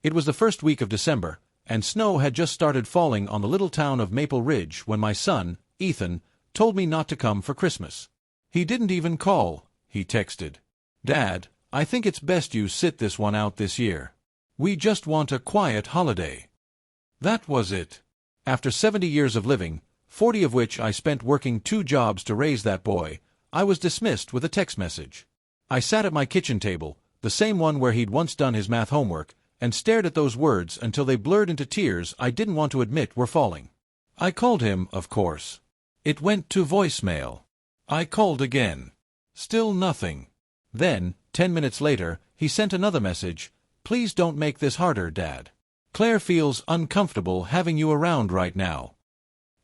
It was the first week of December, and snow had just started falling on the little town of Maple Ridge when my son, Ethan, told me not to come for Christmas. He didn't even call, he texted. "Dad, I think it's best you sit this one out this year. We just want a quiet holiday." That was it. After 70 years of living, 40 of which I spent working 2 jobs to raise that boy, I was dismissed with a text message. I sat at my kitchen table, the same one where he'd once done his math homework, and stared at those words until they blurred into tears I didn't want to admit were falling. I called him, of course. It went to voicemail. I called again. Still nothing. Then, 10 minutes later, he sent another message. "Please don't make this harder, Dad. Claire feels uncomfortable having you around right now."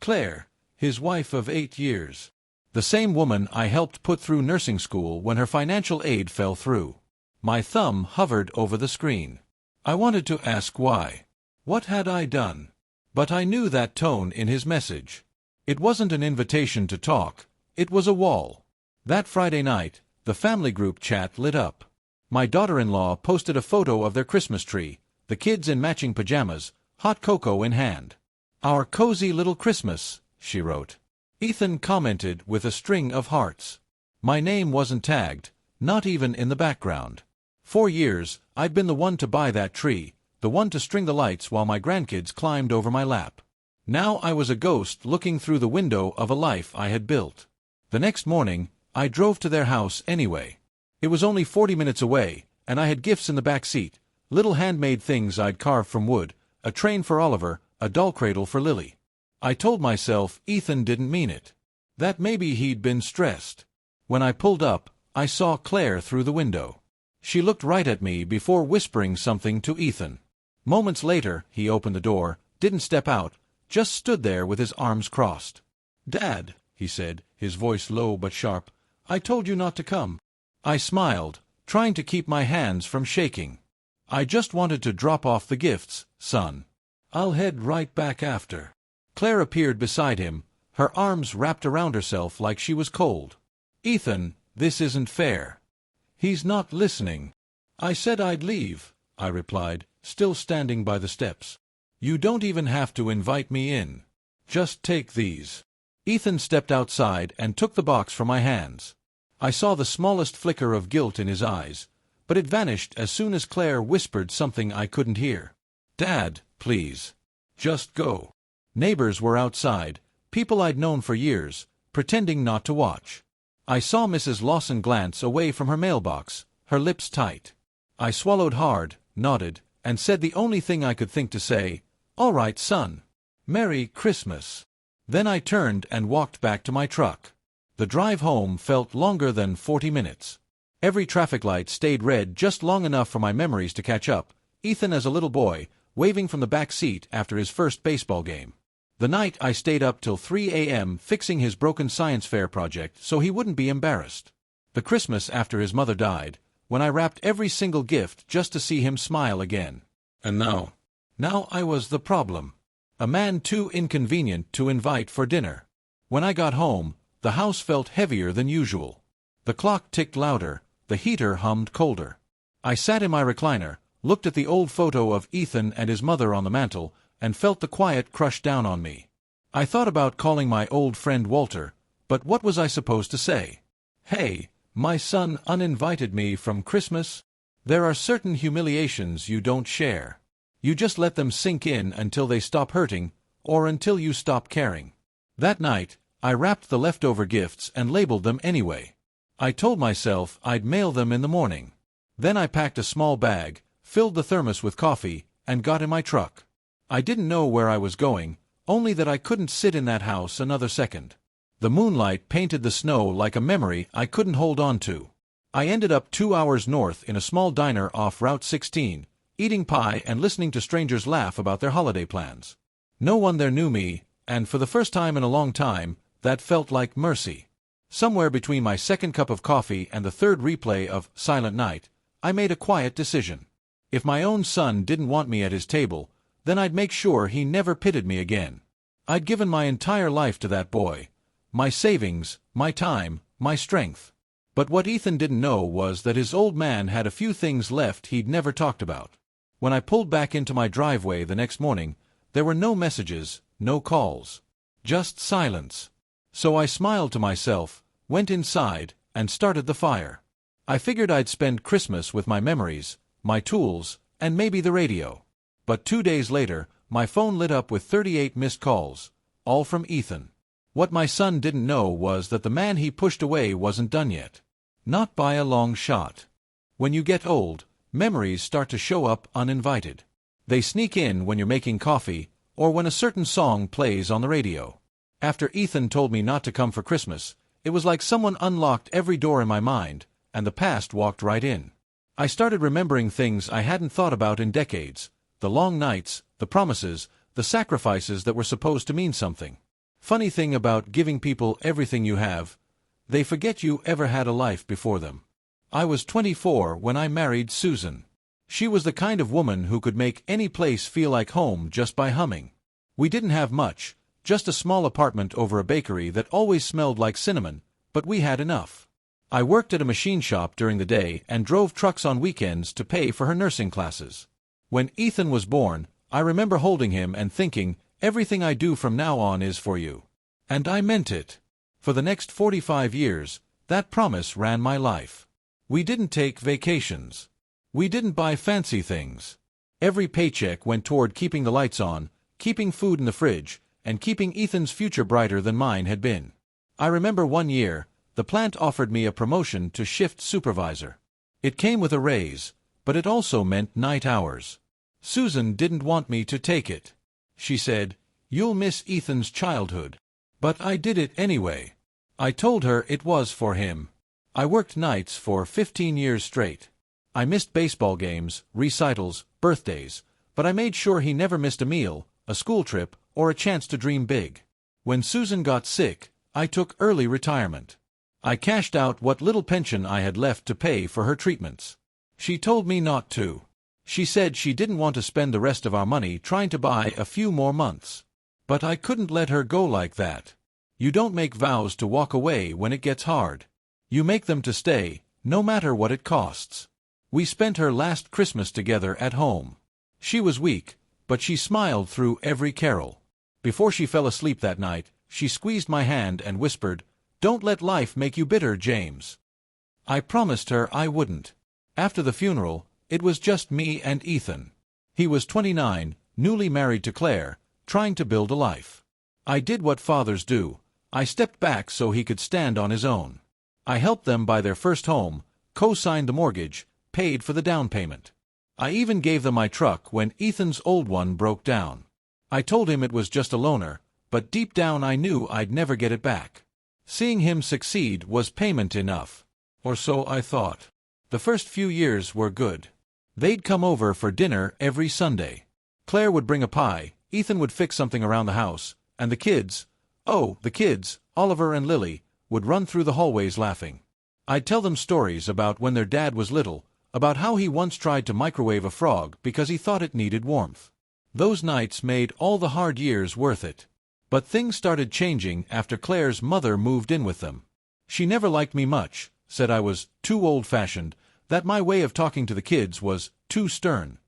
Claire, his wife of 8 years. The same woman I helped put through nursing school when her financial aid fell through. My thumb hovered over the screen. I wanted to ask why. What had I done? But I knew that tone in his message. It wasn't an invitation to talk. It was a wall. That Friday night, the family group chat lit up. My daughter-in-law posted a photo of their Christmas tree, the kids in matching pajamas, hot cocoa in hand. "Our cozy little Christmas," she wrote. Ethan commented with a string of hearts. My name wasn't tagged, not even in the background. For years, I'd been the one to buy that tree, the one to string the lights while my grandkids climbed over my lap. Now I was a ghost looking through the window of a life I had built. The next morning, I drove to their house anyway. It was only 40 minutes away, and I had gifts in the back seat, little handmade things I'd carved from wood, a train for Oliver, a doll cradle for Lily. I told myself Ethan didn't mean it. That maybe he'd been stressed. When I pulled up, I saw Claire through the window. She looked right at me before whispering something to Ethan. Moments later, he opened the door, didn't step out, just stood there with his arms crossed. "Dad," he said, his voice low but sharp, "I told you not to come." I smiled, trying to keep my hands from shaking. "I just wanted to drop off the gifts, son. I'll head right back after." Claire appeared beside him, her arms wrapped around herself like she was cold. "Ethan, this isn't fair. He's not listening." "I said I'd leave," I replied, still standing by the steps. "You don't even have to invite me in. Just take these." Ethan stepped outside and took the box from my hands. I saw the smallest flicker of guilt in his eyes, but it vanished as soon as Claire whispered something I couldn't hear. "Dad, please. Just go." Neighbors were outside, people I'd known for years, pretending not to watch. I saw Mrs. Lawson glance away from her mailbox, her lips tight. I swallowed hard, nodded, and said the only thing I could think to say, "All right, son. Merry Christmas." Then I turned and walked back to my truck. The drive home felt longer than 40 minutes. Every traffic light stayed red just long enough for my memories to catch up, Ethan as a little boy, waving from the back seat after his first baseball game. The night I stayed up till 3 a.m. fixing his broken science fair project so he wouldn't be embarrassed. The Christmas after his mother died, when I wrapped every single gift just to see him smile again. And now I was the problem. A man too inconvenient to invite for dinner. When I got home, the house felt heavier than usual. The clock ticked louder, the heater hummed colder. I sat in my recliner, looked at the old photo of Ethan and his mother on the mantel, and felt the quiet crush down on me. I thought about calling my old friend Walter, but what was I supposed to say? "Hey, my son uninvited me from Christmas?" There are certain humiliations you don't share. You just let them sink in until they stop hurting, or until you stop caring. That night, I wrapped the leftover gifts and labeled them anyway. I told myself I'd mail them in the morning. Then I packed a small bag, filled the thermos with coffee, and got in my truck. I didn't know where I was going, only that I couldn't sit in that house another second. The moonlight painted the snow like a memory I couldn't hold on to. I ended up 2 hours north in a small diner off Route 16, eating pie and listening to strangers laugh about their holiday plans. No one there knew me, and for the first time in a long time, that felt like mercy. Somewhere between my second cup of coffee and the third replay of Silent Night, I made a quiet decision. If my own son didn't want me at his table, then I'd make sure he never pitted me again. I'd given my entire life to that boy. My savings, my time, my strength. But what Ethan didn't know was that his old man had a few things left he'd never talked about. When I pulled back into my driveway the next morning, there were no messages, no calls. Just silence. So I smiled to myself, went inside, and started the fire. I figured I'd spend Christmas with my memories, my tools, and maybe the radio. But 2 days later, my phone lit up with 38 missed calls, all from Ethan. What my son didn't know was that the man he pushed away wasn't done yet. Not by a long shot. When you get old, memories start to show up uninvited. They sneak in when you're making coffee, or when a certain song plays on the radio. After Ethan told me not to come for Christmas, it was like someone unlocked every door in my mind, and the past walked right in. I started remembering things I hadn't thought about in decades, the long nights, the promises, the sacrifices that were supposed to mean something. Funny thing about giving people everything you have, they forget you ever had a life before them. I was 24 when I married Susan. She was the kind of woman who could make any place feel like home just by humming. We didn't have much, just a small apartment over a bakery that always smelled like cinnamon, but we had enough. I worked at a machine shop during the day and drove trucks on weekends to pay for her nursing classes. When Ethan was born, I remember holding him and thinking, everything I do from now on is for you. And I meant it. For the next 45 years, that promise ran my life. We didn't take vacations. We didn't buy fancy things. Every paycheck went toward keeping the lights on, keeping food in the fridge, and keeping Ethan's future brighter than mine had been. I remember one year, the plant offered me a promotion to shift supervisor. It came with a raise, but it also meant night hours. Susan didn't want me to take it. She said, "You'll miss Ethan's childhood." But I did it anyway. I told her it was for him. I worked nights for 15 years straight. I missed baseball games, recitals, birthdays, but I made sure he never missed a meal, a school trip, or a chance to dream big. When Susan got sick, I took early retirement. I cashed out what little pension I had left to pay for her treatments. She told me not to. She said she didn't want to spend the rest of our money trying to buy a few more months. But I couldn't let her go like that. You don't make vows to walk away when it gets hard. You make them to stay, no matter what it costs. We spent her last Christmas together at home. She was weak, but she smiled through every carol. Before she fell asleep that night, she squeezed my hand and whispered, "Don't let life make you bitter, James." I promised her I wouldn't. After the funeral, it was just me and Ethan. He was 29, newly married to Claire, trying to build a life. I did what fathers do. I stepped back so he could stand on his own. I helped them buy their first home, co-signed the mortgage, paid for the down payment. I even gave them my truck when Ethan's old one broke down. I told him it was just a loaner, but deep down I knew I'd never get it back. Seeing him succeed was payment enough. Or so I thought. The first few years were good. They'd come over for dinner every Sunday. Claire would bring a pie, Ethan would fix something around the house, and the kids, Oliver and Lily, would run through the hallways laughing. I'd tell them stories about when their dad was little, about how he once tried to microwave a frog because he thought it needed warmth. Those nights made all the hard years worth it. But things started changing after Claire's mother moved in with them. She never liked me much, said I was too old-fashioned, that my way of talking to the kids was too stern.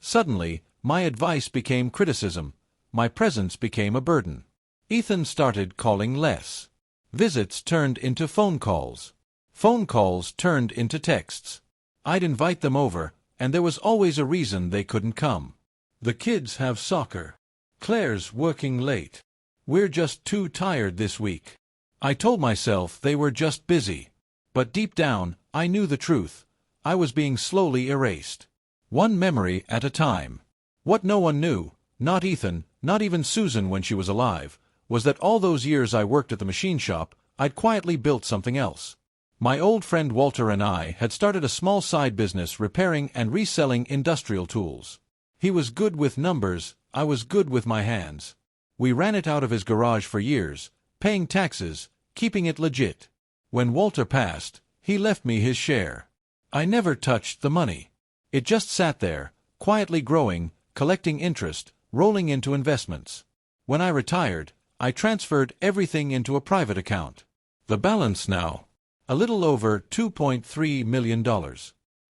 Suddenly, my advice became criticism. My presence became a burden. Ethan started calling less. Visits turned into phone calls. Phone calls turned into texts. I'd invite them over, and there was always a reason they couldn't come. The kids have soccer. Claire's working late. We're just too tired this week. I told myself they were just busy. But deep down, I knew the truth. I was being slowly erased. One memory at a time. What no one knew, not Ethan, not even Susan when she was alive, was that all those years I worked at the machine shop, I'd quietly built something else. My old friend Walter and I had started a small side business repairing and reselling industrial tools. He was good with numbers, I was good with my hands. We ran it out of his garage for years, paying taxes, keeping it legit. When Walter passed, he left me his share. I never touched the money. It just sat there, quietly growing, collecting interest, rolling into investments. When I retired, I transferred everything into a private account. The balance now, a little over $2.3 million.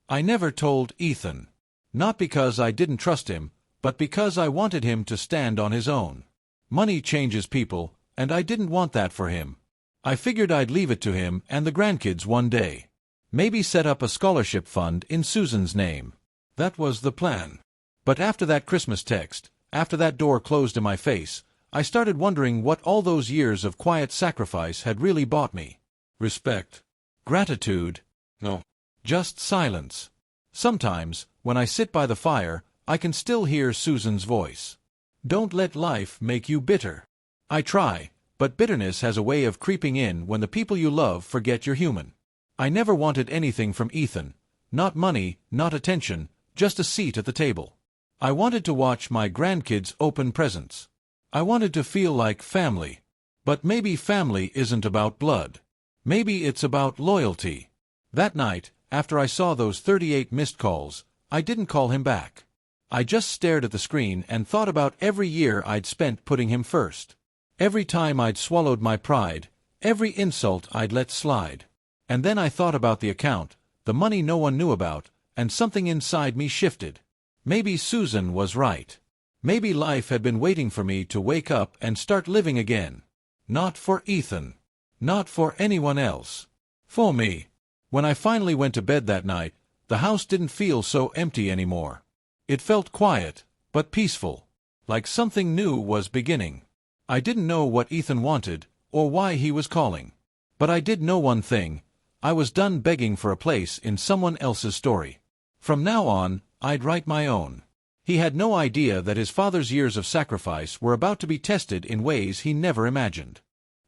I never told Ethan. Not because I didn't trust him, but because I wanted him to stand on his own. Money changes people, and I didn't want that for him. I figured I'd leave it to him and the grandkids one day. Maybe set up a scholarship fund in Susan's name. That was the plan. But after that Christmas text, after that door closed in my face, I started wondering what all those years of quiet sacrifice had really bought me. Respect. Gratitude. No. Just silence. Sometimes, when I sit by the fire, I can still hear Susan's voice. Don't let life make you bitter. I try, but bitterness has a way of creeping in when the people you love forget you're human. I never wanted anything from Ethan. Not money, not attention, just a seat at the table. I wanted to watch my grandkids open presents. I wanted to feel like family. But maybe family isn't about blood. Maybe it's about loyalty. That night, after I saw those 38 missed calls, I didn't call him back. I just stared at the screen and thought about every year I'd spent putting him first. Every time I'd swallowed my pride, every insult I'd let slide. And then I thought about the account, the money no one knew about, and something inside me shifted. Maybe Susan was right. Maybe life had been waiting for me to wake up and start living again. Not for Ethan. Not for anyone else. For me. When I finally went to bed that night, the house didn't feel so empty anymore. It felt quiet, but peaceful. Like something new was beginning. I didn't know what Ethan wanted, or why he was calling. But I did know one thing. I was done begging for a place in someone else's story. From now on, I'd write my own. He had no idea that his father's years of sacrifice were about to be tested in ways he never imagined.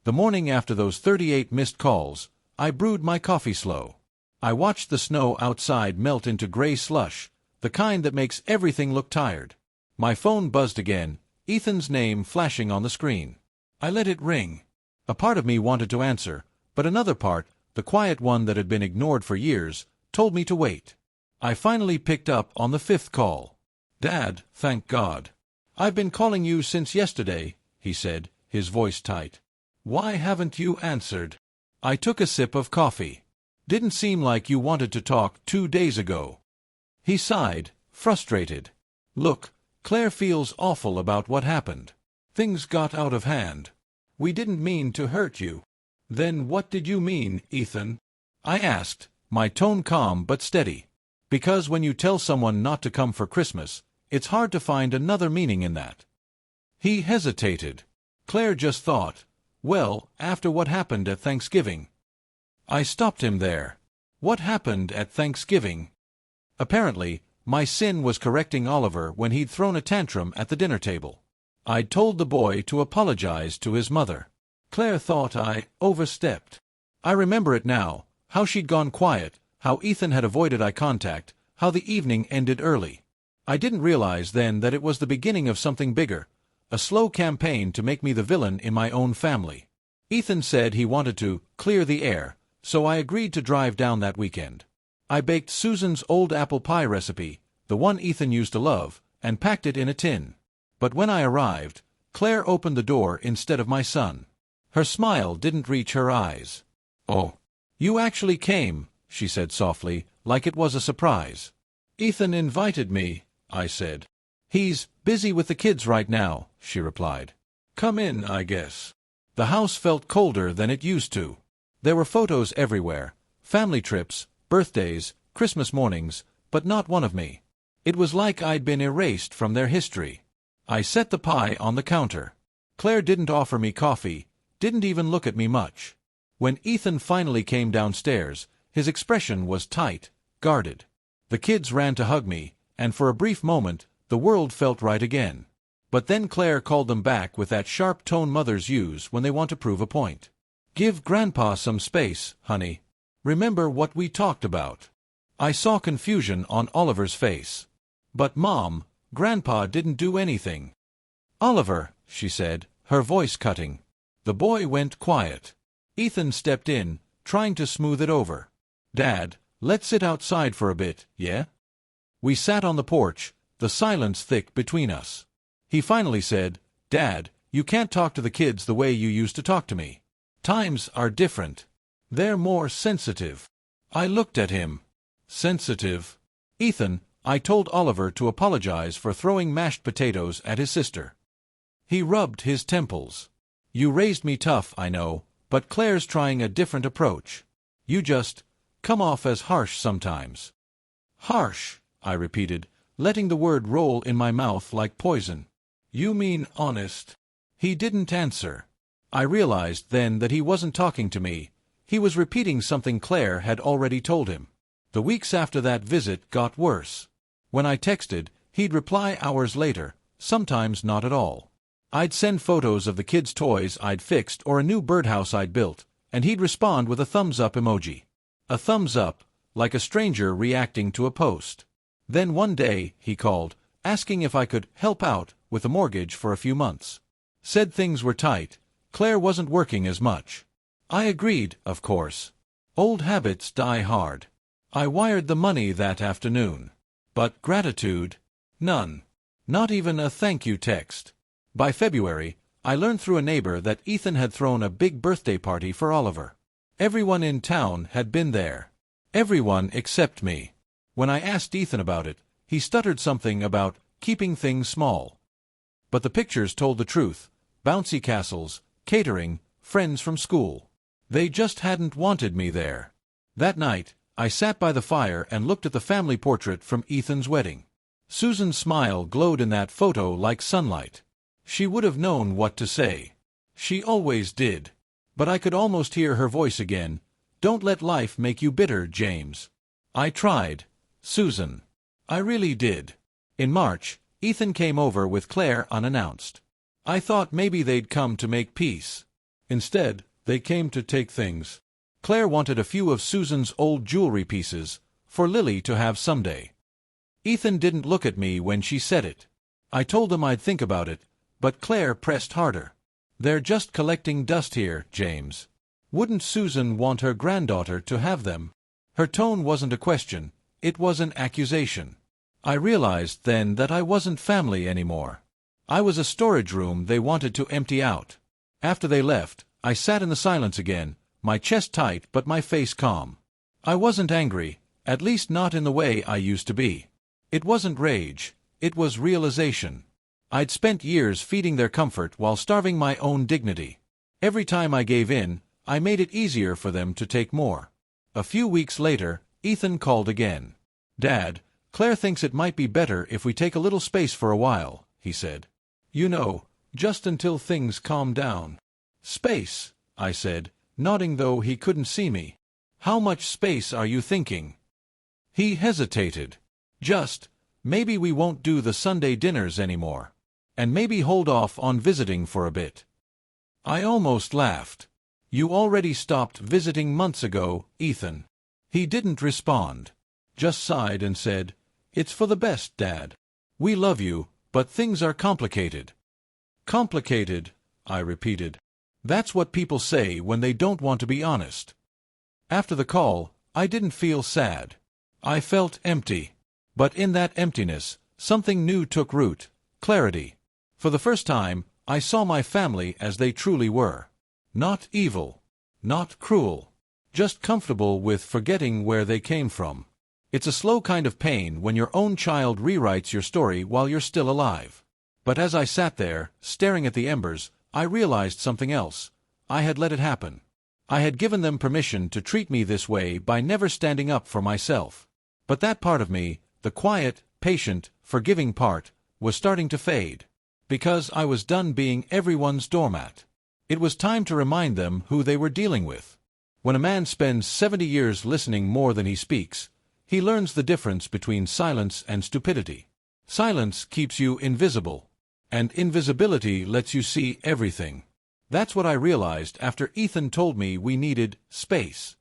The morning after those 38 missed calls, I brewed my coffee slow. I watched the snow outside melt into gray slush, the kind that makes everything look tired. My phone buzzed again, Ethan's name flashing on the screen. I let it ring. A part of me wanted to answer, but another part, the quiet one that had been ignored for years, told me to wait. I finally picked up on the 5th call. "Dad, thank God. I've been calling you since yesterday," he said, his voice tight. "Why haven't you answered?" I took a sip of coffee. "Didn't seem like you wanted to talk 2 days ago." He sighed, frustrated. "Look, Claire feels awful about what happened. Things got out of hand. We didn't mean to hurt you." "Then what did you mean, Ethan?" I asked, my tone calm but steady. Because when you tell someone not to come for Christmas, it's hard to find another meaning in that. He hesitated. Claire just thought, well, after what happened at Thanksgiving. I stopped him there. What happened at Thanksgiving? Apparently, my sin was correcting Oliver when he'd thrown a tantrum at the dinner table. I'd told the boy to apologize to his mother. Claire thought I overstepped. I remember it now, how she'd gone quiet, how Ethan had avoided eye contact, how the evening ended early. I didn't realize then that it was the beginning of something bigger, a slow campaign to make me the villain in my own family. Ethan said he wanted to clear the air, so I agreed to drive down that weekend. I baked Susan's old apple pie recipe, the one Ethan used to love, and packed it in a tin. But when I arrived, Claire opened the door instead of my son. Her smile didn't reach her eyes. "Oh, you actually came," she said softly, like it was a surprise. "Ethan invited me," I said. "He's busy with the kids right now," she replied. "Come in, I guess." The house felt colder than it used to. There were photos everywhere, family trips, birthdays, Christmas mornings, but not one of me. It was like I'd been erased from their history. I set the pie on the counter. Claire didn't offer me coffee, didn't even look at me much. When Ethan finally came downstairs, his expression was tight, guarded. The kids ran to hug me, and for a brief moment, the world felt right again. But then Claire called them back with that sharp tone mothers use when they want to prove a point. "Give Grandpa some space, honey. Remember what we talked about." I saw confusion on Oliver's face. "But Mom, Grandpa didn't do anything." "Oliver," she said, her voice cutting. The boy went quiet. Ethan stepped in, trying to smooth it over. "Dad, let's sit outside for a bit, yeah?" We sat on the porch, the silence thick between us. He finally said, "Dad, you can't talk to the kids the way you used to talk to me. Times are different. They're more sensitive." I looked at him. Sensitive? Ethan, I told Oliver to apologize for throwing mashed potatoes at his sister. He rubbed his temples. You raised me tough, I know, but Claire's trying a different approach. You just come off as harsh sometimes. Harsh, I repeated, letting the word roll in my mouth like poison. You mean honest? He didn't answer. I realized then that he wasn't talking to me. He was repeating something Claire had already told him. The weeks after that visit got worse. When I texted, he'd reply hours later, sometimes not at all. I'd send photos of the kids' toys I'd fixed or a new birdhouse I'd built, and he'd respond with a thumbs-up emoji. A thumbs-up, like a stranger reacting to a post. Then one day, he called, asking if I could help out with a mortgage for a few months. Said things were tight. Claire wasn't working as much. I agreed, of course. Old habits die hard. I wired the money that afternoon. But gratitude? None. Not even a thank you text. By February, I learned through a neighbor that Ethan had thrown a big birthday party for Oliver. Everyone in town had been there. Everyone except me. When I asked Ethan about it, he stuttered something about keeping things small. But the pictures told the truth. Bouncy castles, catering, friends from school. They just hadn't wanted me there. That night, I sat by the fire and looked at the family portrait from Ethan's wedding. Susan's smile glowed in that photo like sunlight. She would have known what to say. She always did. But I could almost hear her voice again. Don't let life make you bitter, James. I tried, Susan. I really did. In March, Ethan came over with Claire unannounced. I thought maybe they'd come to make peace. Instead, they came to take things. Claire wanted a few of Susan's old jewelry pieces, for Lily to have someday. Ethan didn't look at me when she said it. I told him I'd think about it, but Claire pressed harder. They're just collecting dust here, James. Wouldn't Susan want her granddaughter to have them? Her tone wasn't a question, it was an accusation. I realized then that I wasn't family anymore. I was a storage room they wanted to empty out. After they left, I sat in the silence again, my chest tight but my face calm. I wasn't angry, at least not in the way I used to be. It wasn't rage, it was realization. I'd spent years feeding their comfort while starving my own dignity. Every time I gave in, I made it easier for them to take more. A few weeks later, Ethan called again. Dad, Claire thinks it might be better if we take a little space for a while, he said. You know, just until things calm down. Space, I said, nodding though he couldn't see me. How much space are you thinking? He hesitated. Just, maybe we won't do the Sunday dinners anymore. And maybe hold off on visiting for a bit. I almost laughed. You already stopped visiting months ago, Ethan. He didn't respond. Just sighed and said, It's for the best, Dad. We love you, but things are complicated. Complicated, I repeated. That's what people say when they don't want to be honest. After the call, I didn't feel sad. I felt empty. But in that emptiness, something new took root, clarity. For the first time, I saw my family as they truly were. Not evil. Not cruel. Just comfortable with forgetting where they came from. It's a slow kind of pain when your own child rewrites your story while you're still alive. But as I sat there, staring at the embers, I realized something else. I had let it happen. I had given them permission to treat me this way by never standing up for myself. But that part of me, the quiet, patient, forgiving part, was starting to fade. Because I was done being everyone's doormat. It was time to remind them who they were dealing with. When a man spends 70 years listening more than he speaks, he learns the difference between silence and stupidity. Silence keeps you invisible, and invisibility lets you see everything. That's what I realized after Ethan told me we needed space.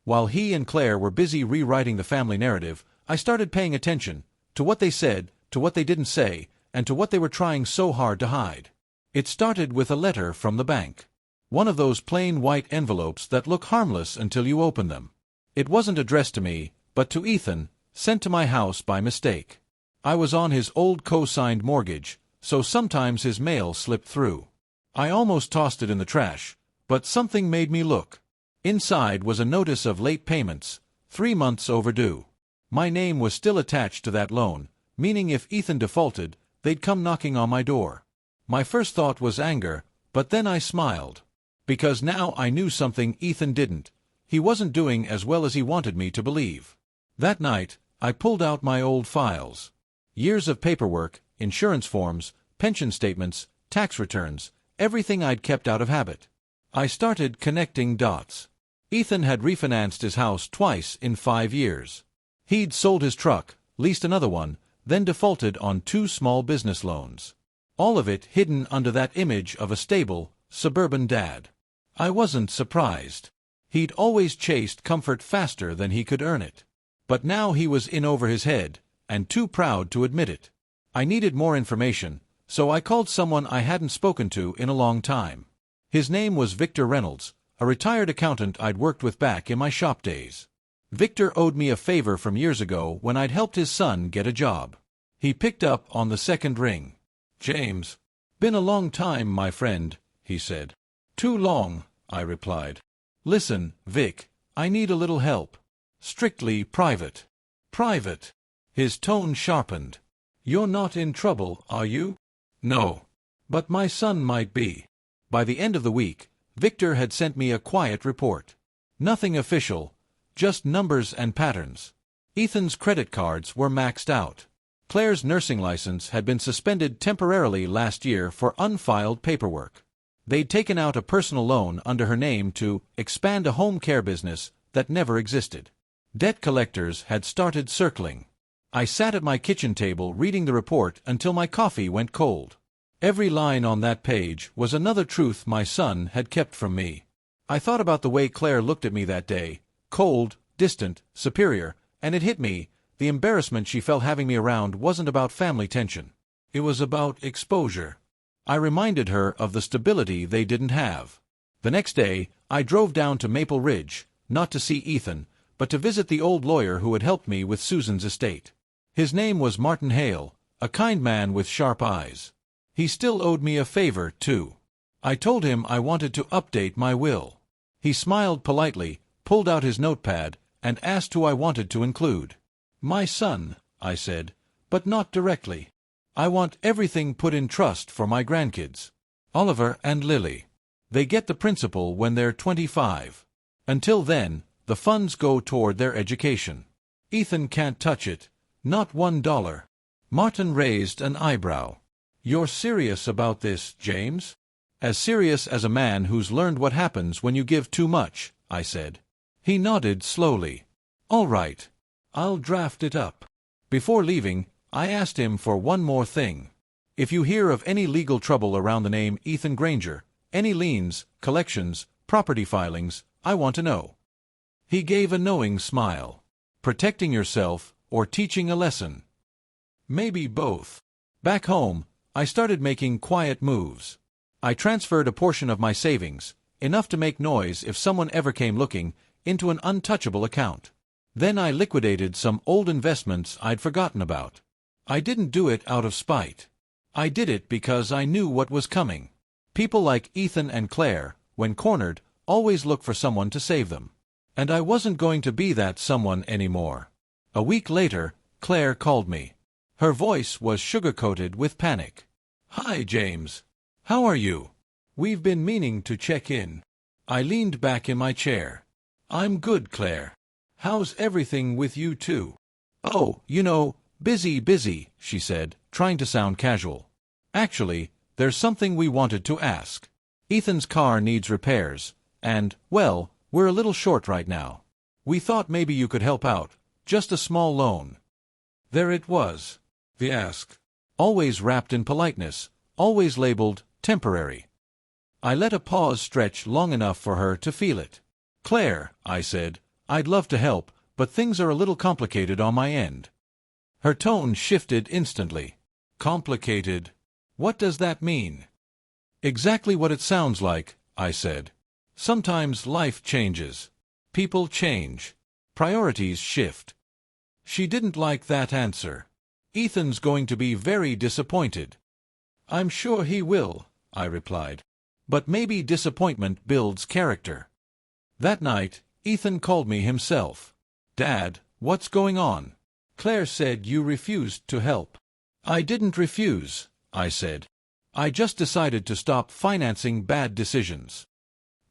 While he and Claire were busy rewriting the family narrative, I started paying attention to what they said, to what they didn't say, and to what they were trying so hard to hide. It started with a letter from the bank. One of those plain white envelopes that look harmless until you open them. It wasn't addressed to me, but to Ethan, sent to my house by mistake. I was on his old co-signed mortgage, so sometimes his mail slipped through. I almost tossed it in the trash, but something made me look. Inside was a notice of late payments, 3 months overdue. My name was still attached to that loan, meaning if Ethan defaulted, they'd come knocking on my door. My first thought was anger, but then I smiled. Because now I knew something Ethan didn't. He wasn't doing as well as he wanted me to believe. That night, I pulled out my old files. Years of paperwork, insurance forms, pension statements, tax returns, everything I'd kept out of habit. I started connecting dots. Ethan had refinanced his house twice in 5 years. He'd sold his truck, leased another one, then defaulted on 2 small business loans. All of it hidden under that image of a stable, suburban dad. I wasn't surprised. He'd always chased comfort faster than he could earn it. But now he was in over his head, and too proud to admit it. I needed more information, so I called someone I hadn't spoken to in a long time. His name was Victor Reynolds, a retired accountant I'd worked with back in my shop days. Victor owed me a favor from years ago when I'd helped his son get a job. He picked up on the second ring. "James. Been a long time, my friend," he said. "Too long," I replied. "Listen, Vic, I need a little help. Strictly private." "Private?" His tone sharpened. "You're not in trouble, are you?" "No. But my son might be." By the end of the week, Victor had sent me a quiet report. Nothing official, just numbers and patterns. Ethan's credit cards were maxed out. Claire's nursing license had been suspended temporarily last year for unfiled paperwork. They'd taken out a personal loan under her name to expand a home care business that never existed. Debt collectors had started circling. I sat at my kitchen table reading the report until my coffee went cold. Every line on that page was another truth my son had kept from me. I thought about the way Claire looked at me that day, cold, distant, superior, and it hit me, the embarrassment she felt having me around wasn't about family tension. It was about exposure. I reminded her of the stability they didn't have. The next day, I drove down to Maple Ridge, not to see Ethan, but to visit the old lawyer who had helped me with Susan's estate. His name was Martin Hale, a kind man with sharp eyes. He still owed me a favor, too. I told him I wanted to update my will. He smiled politely, pulled out his notepad, and asked who I wanted to include. "My son," I said, "but not directly. I want everything put in trust for my grandkids. Oliver and Lily. They get the principal when they're 25. Until then, the funds go toward their education. Ethan can't touch it, not $1. Martin raised an eyebrow. "You're serious about this, James?" "As serious as a man who's learned what happens when you give too much," I said. He nodded slowly. "All right. I'll draft it up." Before leaving, I asked him for one more thing. "If you hear of any legal trouble around the name Ethan Granger, any liens, collections, property filings, I want to know." He gave a knowing smile. "Protecting yourself or teaching a lesson?" "Maybe both." Back home, I started making quiet moves. I transferred a portion of my savings, enough to make noise if someone ever came looking, into an untouchable account. Then I liquidated some old investments I'd forgotten about. I didn't do it out of spite. I did it because I knew what was coming. People like Ethan and Claire, when cornered, always look for someone to save them. And I wasn't going to be that someone anymore. A week later, Claire called me. Her voice was sugar-coated with panic. "Hi, James. How are you? We've been meaning to check in." I leaned back in my chair. "I'm good, Claire. How's everything with you two?" "Oh, busy," she said, trying to sound casual. "Actually, there's something we wanted to ask. Ethan's car needs repairs, and, well, we're a little short right now. We thought maybe you could help out, just a small loan." There it was, the ask. Always wrapped in politeness, always labeled temporary. I let a pause stretch long enough for her to feel it. "Claire," I said, "I'd love to help, but things are a little complicated on my end." Her tone shifted instantly. "Complicated? What does that mean?" "Exactly what it sounds like," I said. "Sometimes life changes. People change. Priorities shift." She didn't like that answer. "Ethan's going to be very disappointed." "I'm sure he will," I replied. "But maybe disappointment builds character." That night, Ethan called me himself. "Dad, what's going on?" Claire said you refused to help. I didn't refuse, I said. I just decided to stop financing bad decisions.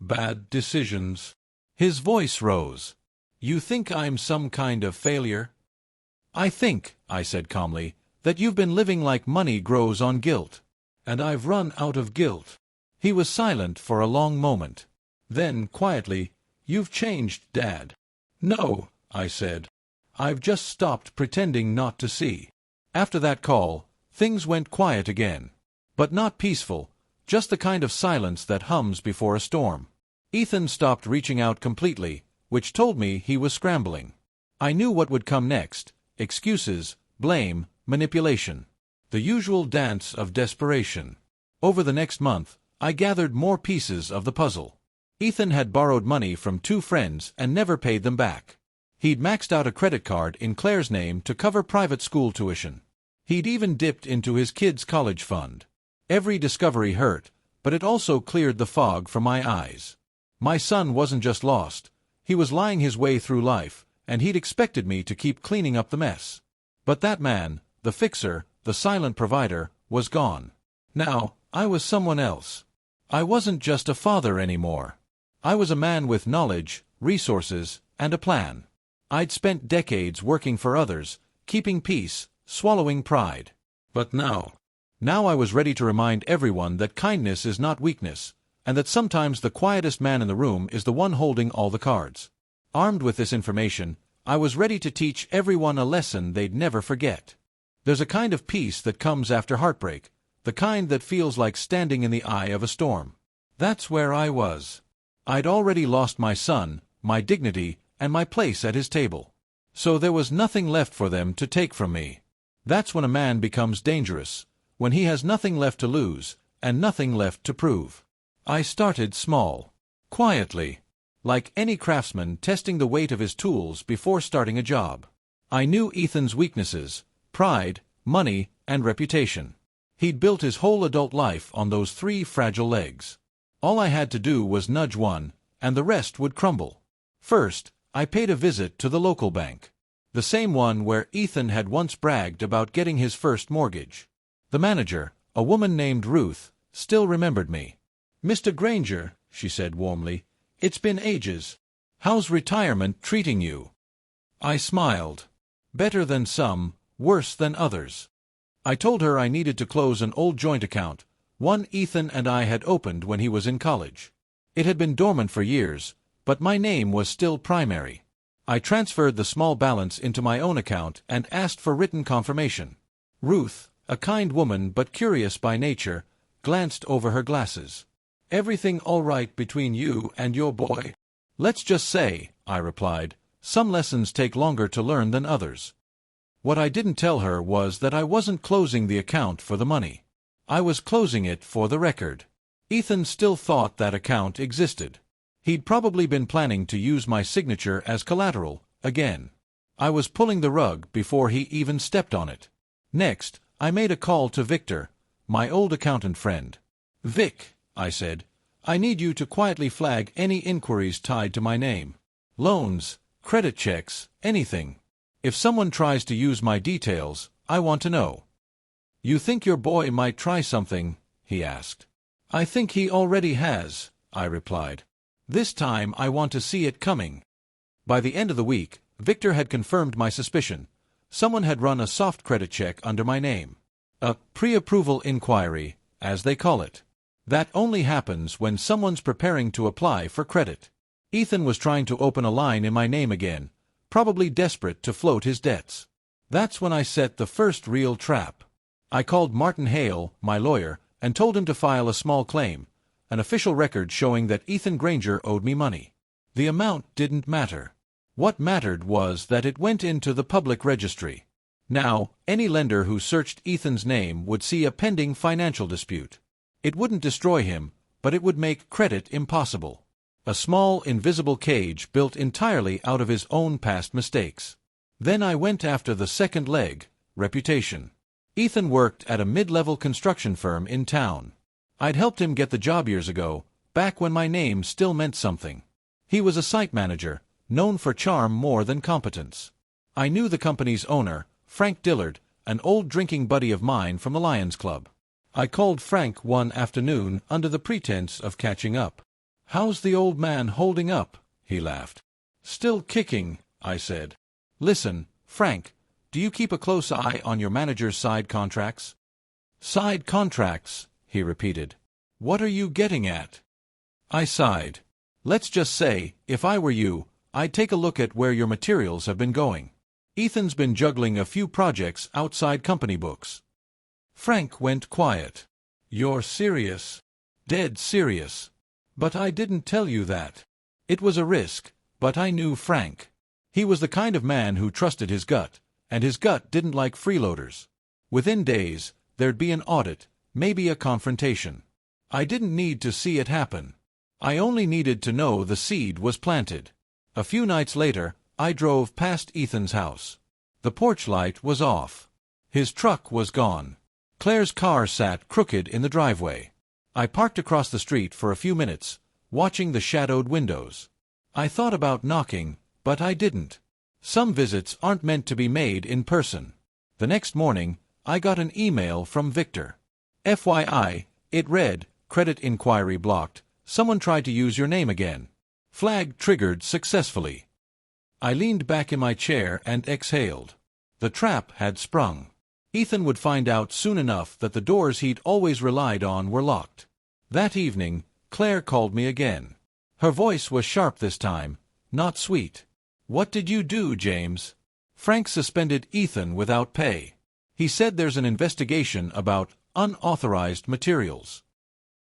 Bad decisions? His voice rose. You think I'm some kind of failure? I think, I said calmly, that you've been living like money grows on guilt. And I've run out of guilt. He was silent for a long moment. Then, quietly, you've changed, Dad. No, I said. I've just stopped pretending not to see. After that call, things went quiet again. But not peaceful, just the kind of silence that hums before a storm. Ethan stopped reaching out completely, which told me he was scrambling. I knew what would come next: excuses, blame, manipulation. The usual dance of desperation. Over the next month, I gathered more pieces of the puzzle. Ethan had borrowed money from 2 friends and never paid them back. He'd maxed out a credit card in Claire's name to cover private school tuition. He'd even dipped into his kids' college fund. Every discovery hurt, but it also cleared the fog from my eyes. My son wasn't just lost. He was lying his way through life, and he'd expected me to keep cleaning up the mess. But that man, the fixer, the silent provider, was gone. Now, I was someone else. I wasn't just a father anymore. I was a man with knowledge, resources, and a plan. I'd spent decades working for others, keeping peace, swallowing pride. But now I was ready to remind everyone that kindness is not weakness, and that sometimes the quietest man in the room is the one holding all the cards. Armed with this information, I was ready to teach everyone a lesson they'd never forget. There's a kind of peace that comes after heartbreak, the kind that feels like standing in the eye of a storm. That's where I was. I'd already lost my son, my dignity, and my place at his table. So there was nothing left for them to take from me. That's when a man becomes dangerous, when he has nothing left to lose, and nothing left to prove. I started small, quietly, like any craftsman testing the weight of his tools before starting a job. I knew Ethan's weaknesses: pride, money, and reputation. He'd built his whole adult life on those 3 fragile legs. All I had to do was nudge one, and the rest would crumble. First, I paid a visit to the local bank. The same one where Ethan had once bragged about getting his first mortgage. The manager, a woman named Ruth, still remembered me. "Mr. Granger," she said warmly, "it's been ages. How's retirement treating you?" I smiled. Better than some, worse than others. I told her I needed to close an old joint account, one Ethan and I had opened when he was in college. It had been dormant for years, but my name was still primary. I transferred the small balance into my own account and asked for written confirmation. Ruth, a kind woman but curious by nature, glanced over her glasses. "Everything all right between you and your boy?" "Let's just say," I replied, "some lessons take longer to learn than others." What I didn't tell her was that I wasn't closing the account for the money. I was closing it for the record. Ethan still thought that account existed. He'd probably been planning to use my signature as collateral, again. I was pulling the rug before he even stepped on it. Next, I made a call to Victor, my old accountant friend. "Vic," I said, "I need you to quietly flag any inquiries tied to my name. Loans, credit checks, anything. If someone tries to use my details, I want to know." "You think your boy might try something?" he asked. "I think he already has," I replied. "This time I want to see it coming." By the end of the week, Victor had confirmed my suspicion. Someone had run a soft credit check under my name. A pre-approval inquiry, as they call it. That only happens when someone's preparing to apply for credit. Ethan was trying to open a line in my name again, probably desperate to float his debts. That's when I set the first real trap. I called Martin Hale, my lawyer, and told him to file a small claim, an official record showing that Ethan Granger owed me money. The amount didn't matter. What mattered was that it went into the public registry. Now, any lender who searched Ethan's name would see a pending financial dispute. It wouldn't destroy him, but it would make credit impossible. A small, invisible cage built entirely out of his own past mistakes. Then I went after the second leg, reputation. Ethan worked at a mid-level construction firm in town. I'd helped him get the job years ago, back when my name still meant something. He was a site manager, known for charm more than competence. I knew the company's owner, Frank Dillard, an old drinking buddy of mine from the Lions Club. I called Frank one afternoon under the pretense of catching up. "How's the old man holding up?" he laughed. "Still kicking," I said. "Listen, Frank, do you keep a close eye on your manager's side contracts?" "Side contracts," he repeated. "What are you getting at?" I sighed. "Let's just say, if I were you, I'd take a look at where your materials have been going. Ethan's been juggling a few projects outside company books." Frank went quiet. "You're serious?" "Dead serious. But I didn't tell you that." It was a risk, but I knew Frank. He was the kind of man who trusted his gut, and his gut didn't like freeloaders. Within days, there'd be an audit, maybe a confrontation. I didn't need to see it happen. I only needed to know the seed was planted. A few nights later, I drove past Ethan's house. The porch light was off. His truck was gone. Claire's car sat crooked in the driveway. I parked across the street for a few minutes, watching the shadowed windows. I thought about knocking, but I didn't. Some visits aren't meant to be made in person. The next morning, I got an email from Victor. FYI, it read, "Credit inquiry blocked. Someone tried to use your name again. Flag triggered successfully." I leaned back in my chair and exhaled. The trap had sprung. Ethan would find out soon enough that the doors he'd always relied on were locked. That evening, Claire called me again. Her voice was sharp this time, not sweet. "What did you do, James?" "Frank suspended Ethan without pay. He said there's an investigation about unauthorized materials.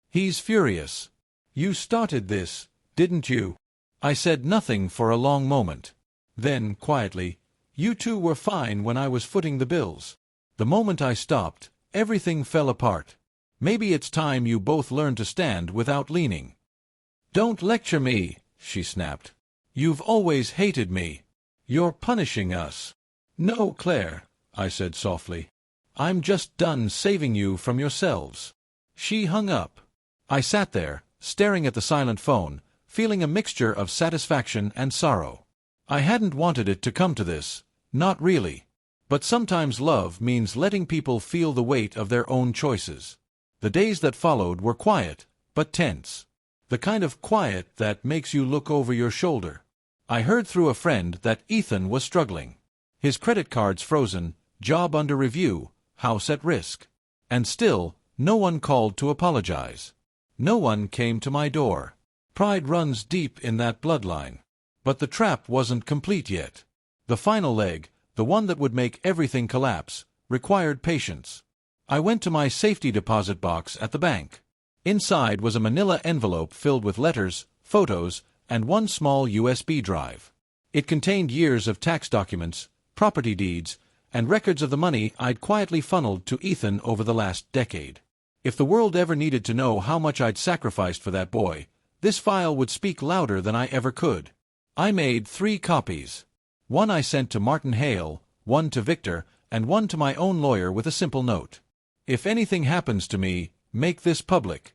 He's furious." "You started this, didn't you?" I said nothing for a long moment. Then, quietly, "You two were fine when I was footing the bills. The moment I stopped, everything fell apart. Maybe it's time you both learned to stand without leaning." "Don't lecture me," she snapped. "You've always hated me. You're punishing us." "No, Claire," I said softly. "I'm just done saving you from yourselves." She hung up. I sat there, staring at the silent phone, feeling a mixture of satisfaction and sorrow. I hadn't wanted it to come to this, not really. But sometimes love means letting people feel the weight of their own choices. The days that followed were quiet, but tense. The kind of quiet that makes you look over your shoulder. I heard through a friend that Ethan was struggling. His credit cards frozen, job under review, house at risk. And still, no one called to apologize. No one came to my door. Pride runs deep in that bloodline. But the trap wasn't complete yet. The final leg, the one that would make everything collapse, required patience. I went to my safety deposit box at the bank. Inside was a manila envelope filled with letters, photos, and one small USB drive. It contained years of tax documents, property deeds, and records of the money I'd quietly funneled to Ethan over the last decade. If the world ever needed to know how much I'd sacrificed for that boy, this file would speak louder than I ever could. I made 3 copies. One I sent to Martin Hale, one to Victor, and one to my own lawyer with a simple note. "If anything happens to me, make this public."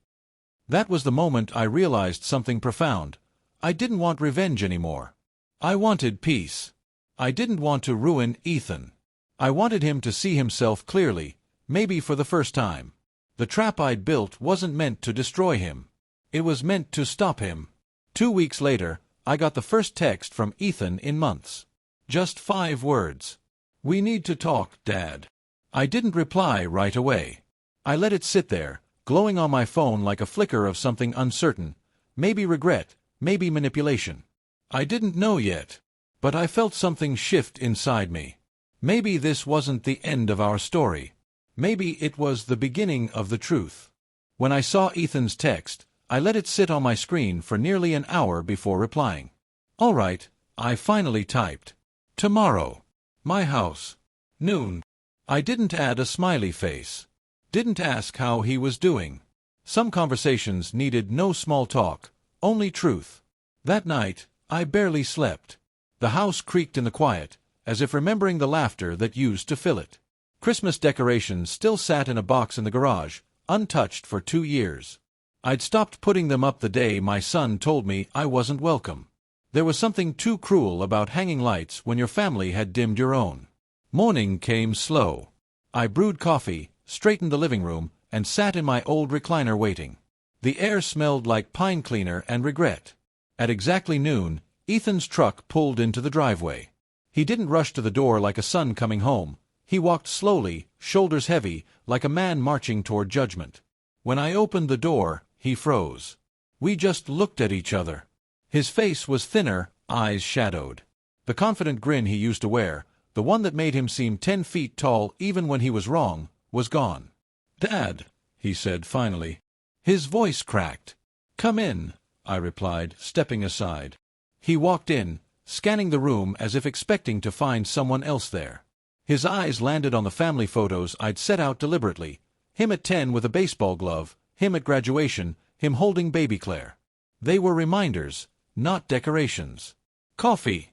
That was the moment I realized something profound. I didn't want revenge anymore. I wanted peace. I didn't want to ruin Ethan. I wanted him to see himself clearly, maybe for the first time. The trap I'd built wasn't meant to destroy him. It was meant to stop him. 2 weeks later, I got the first text from Ethan in months. Just 5 words. "We need to talk, Dad." I didn't reply right away. I let it sit there, glowing on my phone like a flicker of something uncertain. Maybe regret, maybe manipulation. I didn't know yet. But I felt something shift inside me. Maybe this wasn't the end of our story. Maybe it was the beginning of the truth. When I saw Ethan's text, I let it sit on my screen for nearly an hour before replying. "All right," I finally typed. "Tomorrow. My house. Noon." I didn't add a smiley face. Didn't ask how he was doing. Some conversations needed no small talk, only truth. That night, I barely slept. The house creaked in the quiet, as if remembering the laughter that used to fill it. Christmas decorations still sat in a box in the garage, untouched for 2 years. I'd stopped putting them up the day my son told me I wasn't welcome. There was something too cruel about hanging lights when your family had dimmed your own. Morning came slow. I brewed coffee, straightened the living room, and sat in my old recliner waiting. The air smelled like pine cleaner and regret. At exactly noon, Ethan's truck pulled into the driveway. He didn't rush to the door like a son coming home. He walked slowly, shoulders heavy, like a man marching toward judgment. When I opened the door, he froze. We just looked at each other. His face was thinner, eyes shadowed. The confident grin he used to wear, the one that made him seem 10 feet tall even when he was wrong, was gone. "Dad," he said finally. His voice cracked. "Come in," I replied, stepping aside. He walked in, scanning the room as if expecting to find someone else there. His eyes landed on the family photos I'd set out deliberately. Him at 10 with a baseball glove, him at graduation, him holding baby Claire. They were reminders, not decorations. "Coffee?"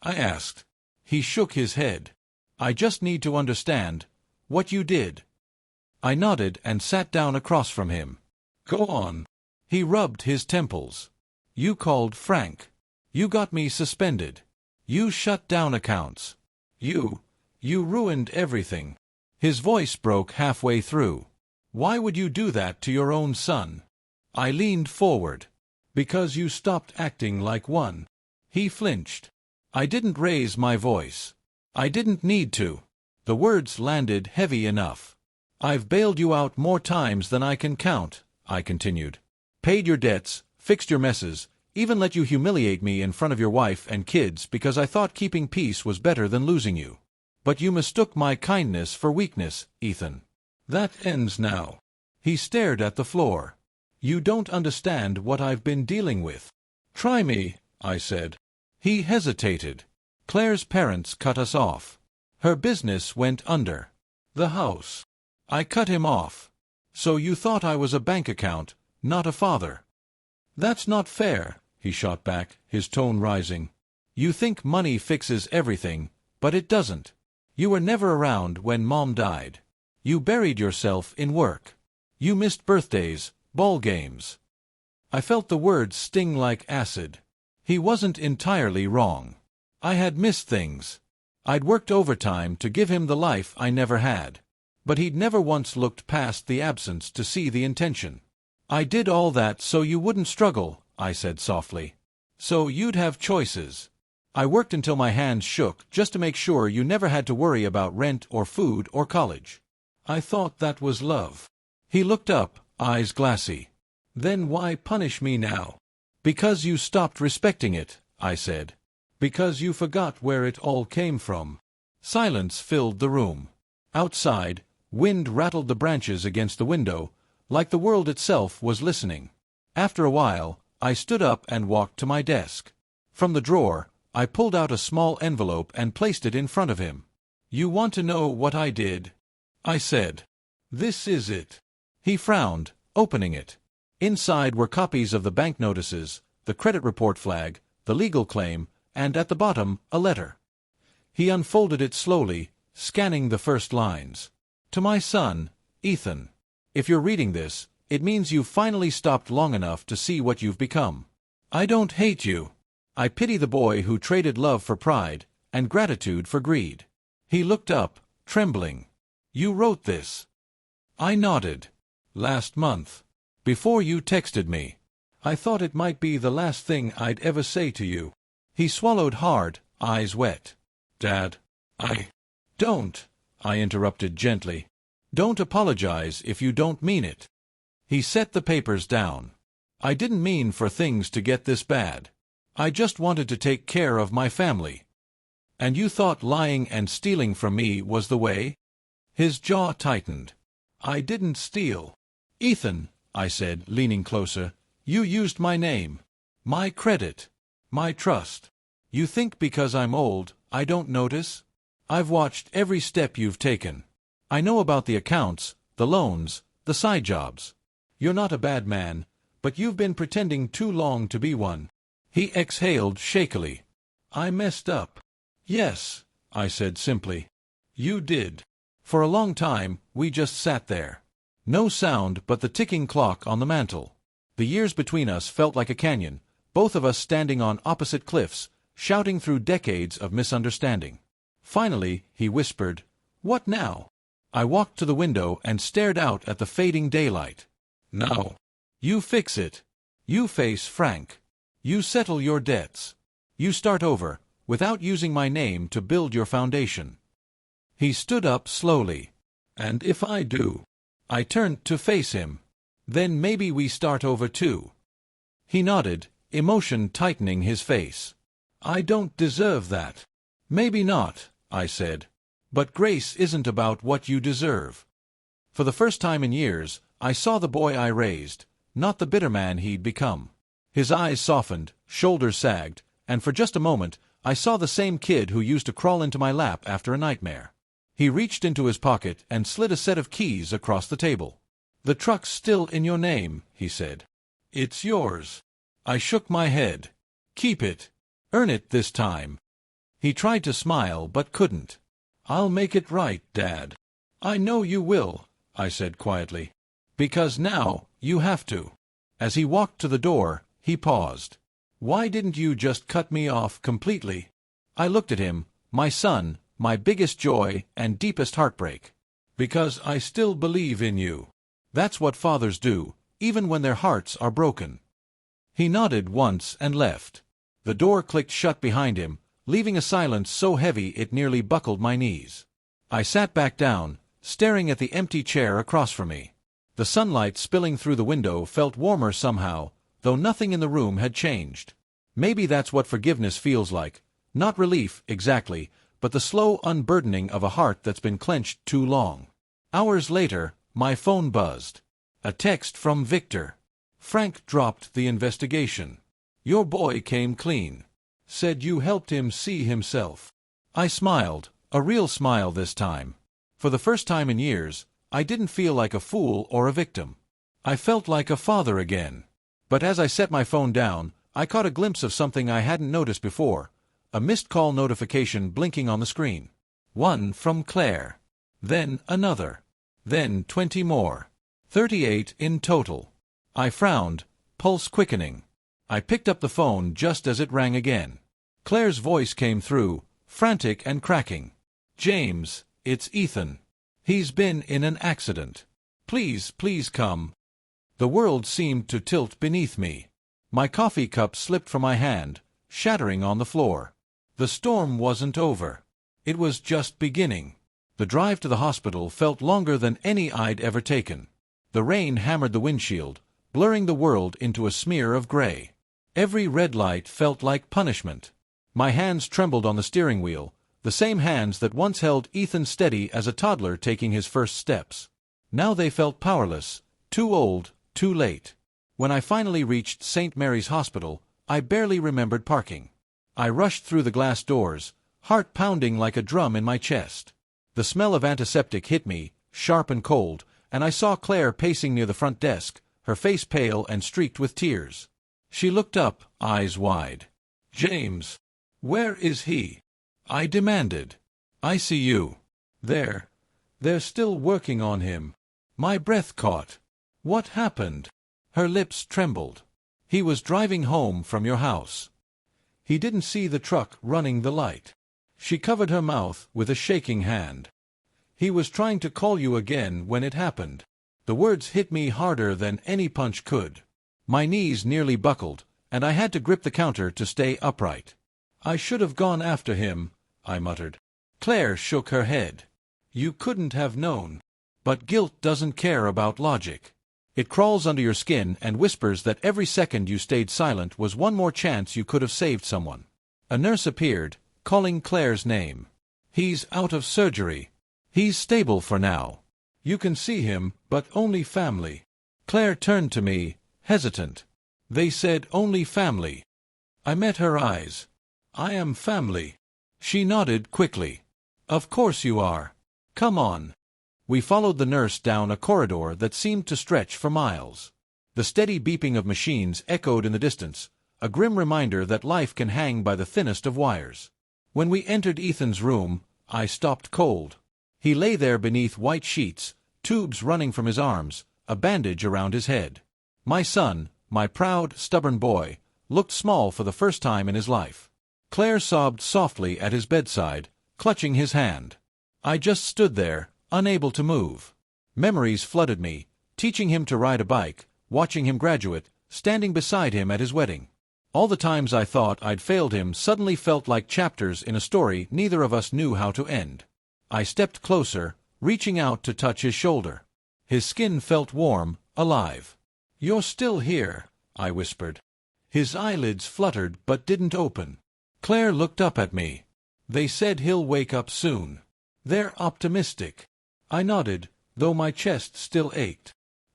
I asked. He shook his head. "I just need to understand what you did." I nodded and sat down across from him. "Go on." He rubbed his temples. "You called Frank. You got me suspended. You shut down accounts. You ruined everything." His voice broke halfway through. "Why would you do that to your own son?" I leaned forward. "Because you stopped acting like one." He flinched. I didn't raise my voice. I didn't need to. The words landed heavy enough. "I've bailed you out more times than I can count," I continued. "Paid your debts, fixed your messes, even let you humiliate me in front of your wife and kids because I thought keeping peace was better than losing you. But you mistook my kindness for weakness, Ethan. That ends now." He stared at the floor. "You don't understand what I've been dealing with." "Try me," I said. He hesitated. "Claire's parents cut us off. Her business went under. The house." I cut him off. "So you thought I was a bank account, not a father." "That's not fair," he shot back, his tone rising. "You think money fixes everything, but it doesn't. You were never around when Mom died. You buried yourself in work. You missed birthdays, ball games." I felt the words sting like acid. He wasn't entirely wrong. I had missed things. I'd worked overtime to give him the life I never had. But he'd never once looked past the absence to see the intention. "I did all that so you wouldn't struggle," I said softly. "So you'd have choices. I worked until my hands shook just to make sure you never had to worry about rent or food or college. I thought that was love." He looked up, eyes glassy. "Then why punish me now?" "Because you stopped respecting it," I said. "Because you forgot where it all came from." Silence filled the room. Outside, wind rattled the branches against the window, like the world itself was listening. After a while, I stood up and walked to my desk. From the drawer, I pulled out a small envelope and placed it in front of him. "You want to know what I did?" I said. "This is it." He frowned, opening it. Inside were copies of the bank notices, the credit report flag, the legal claim, and at the bottom, a letter. He unfolded it slowly, scanning the first lines. "To my son, Ethan. If you're reading this, it means you've finally stopped long enough to see what you've become. I don't hate you. I pity the boy who traded love for pride, and gratitude for greed." He looked up, trembling. "You wrote this?" I nodded. "Last month. Before you texted me. I thought it might be the last thing I'd ever say to you." He swallowed hard, eyes wet. "Dad, Don't," I interrupted gently. "Don't apologize if you don't mean it." He set the papers down. "I didn't mean for things to get this bad. I just wanted to take care of my family." "And you thought lying and stealing from me was the way?" His jaw tightened. "I didn't steal." "Ethan," I said, leaning closer, "you used my name, my credit, my trust. You think because I'm old, I don't notice? I've watched every step you've taken. I know about the accounts, the loans, the side jobs. You're not a bad man, but you've been pretending too long to be one." He exhaled shakily. "I messed up." "Yes," I said simply. "You did." For a long time, we just sat there. No sound but the ticking clock on the mantel. The years between us felt like a canyon, both of us standing on opposite cliffs, shouting through decades of misunderstanding. Finally, he whispered, "What now?" I walked to the window and stared out at the fading daylight. "Now. You fix it. You face Frank. You settle your debts. You start over, without using my name to build your foundation." He stood up slowly. "And if I do?" I turned to face him. "Then maybe we start over too." He nodded, emotion tightening his face. "I don't deserve that." "Maybe not," I said. "But grace isn't about what you deserve." For the first time in years, I saw the boy I raised, not the bitter man he'd become. His eyes softened, shoulders sagged, and for just a moment, I saw the same kid who used to crawl into my lap after a nightmare. He reached into his pocket and slid a set of keys across the table. "The truck's still in your name," he said. "It's yours." I shook my head. "Keep it. Earn it this time." He tried to smile but couldn't. "I'll make it right, Dad." "I know you will," I said quietly. "Because now, you have to." As he walked to the door, he paused. "Why didn't you just cut me off completely?" I looked at him, my son, my biggest joy and deepest heartbreak. "Because I still believe in you. That's what fathers do, even when their hearts are broken." He nodded once and left. The door clicked shut behind him, leaving a silence so heavy it nearly buckled my knees. I sat back down, staring at the empty chair across from me. The sunlight spilling through the window felt warmer somehow, though nothing in the room had changed. Maybe that's what forgiveness feels like. Not relief, exactly, but the slow unburdening of a heart that's been clenched too long. Hours later, my phone buzzed. A text from Victor. "Frank dropped the investigation. Your boy came clean. Said you helped him see himself." I smiled, a real smile this time. For the first time in years, I didn't feel like a fool or a victim. I felt like a father again. But as I set my phone down, I caught a glimpse of something I hadn't noticed before. A missed call notification blinking on the screen. One from Claire. Then another. Then 20 more. 38 in total. I frowned, pulse quickening. I picked up the phone just as it rang again. Claire's voice came through, frantic and cracking. "James, it's Ethan. He's been in an accident. Please, please come." The world seemed to tilt beneath me. My coffee cup slipped from my hand, shattering on the floor. The storm wasn't over. It was just beginning. The drive to the hospital felt longer than any I'd ever taken. The rain hammered the windshield, blurring the world into a smear of gray. Every red light felt like punishment. My hands trembled on the steering wheel, the same hands that once held Ethan steady as a toddler taking his first steps. Now they felt powerless, too old, too late. When I finally reached St. Mary's Hospital, I barely remembered parking. I rushed through the glass doors, heart pounding like a drum in my chest. The smell of antiseptic hit me, sharp and cold, and I saw Claire pacing near the front desk, her face pale and streaked with tears. She looked up, eyes wide. "James, where is he?" I demanded. "ICU. They're still working on him." My breath caught. "What happened?" Her lips trembled. "He was driving home from your house. He didn't see the truck running the light." She covered her mouth with a shaking hand. "He was trying to call you again when it happened." The words hit me harder than any punch could. My knees nearly buckled, and I had to grip the counter to stay upright. "I should have gone after him," I muttered. Claire shook her head. "You couldn't have known. But guilt doesn't care about logic. It crawls under your skin and whispers that every second you stayed silent was one more chance you could have saved someone." A nurse appeared, calling Claire's name. "He's out of surgery. He's stable for now. You can see him, but only family." Claire turned to me, hesitant. "They said only family." I met her eyes. "I am family." She nodded quickly. "Of course you are. Come on." We followed the nurse down a corridor that seemed to stretch for miles. The steady beeping of machines echoed in the distance, a grim reminder that life can hang by the thinnest of wires. When we entered Ethan's room, I stopped cold. He lay there beneath white sheets, tubes running from his arms, a bandage around his head. My son, my proud, stubborn boy, looked small for the first time in his life. Claire sobbed softly at his bedside, clutching his hand. I just stood there, unable to move. Memories flooded me, teaching him to ride a bike, watching him graduate, standing beside him at his wedding. All the times I thought I'd failed him suddenly felt like chapters in a story neither of us knew how to end. I stepped closer, reaching out to touch his shoulder. His skin felt warm, alive. "You're still here," I whispered. His eyelids fluttered but didn't open. Claire looked up at me. "They said he'll wake up soon. They're optimistic." I nodded, though my chest still ached.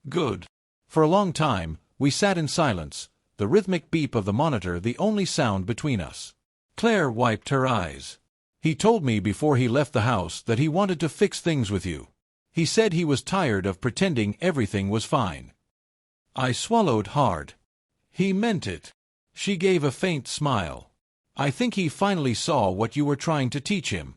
"Good." For a long time, we sat in silence, the rhythmic beep of the monitor the only sound between us. Claire wiped her eyes. "He told me before he left the house that he wanted to fix things with you. He said he was tired of pretending everything was fine." I swallowed hard. "He meant it." She gave a faint smile. "I think he finally saw what you were trying to teach him."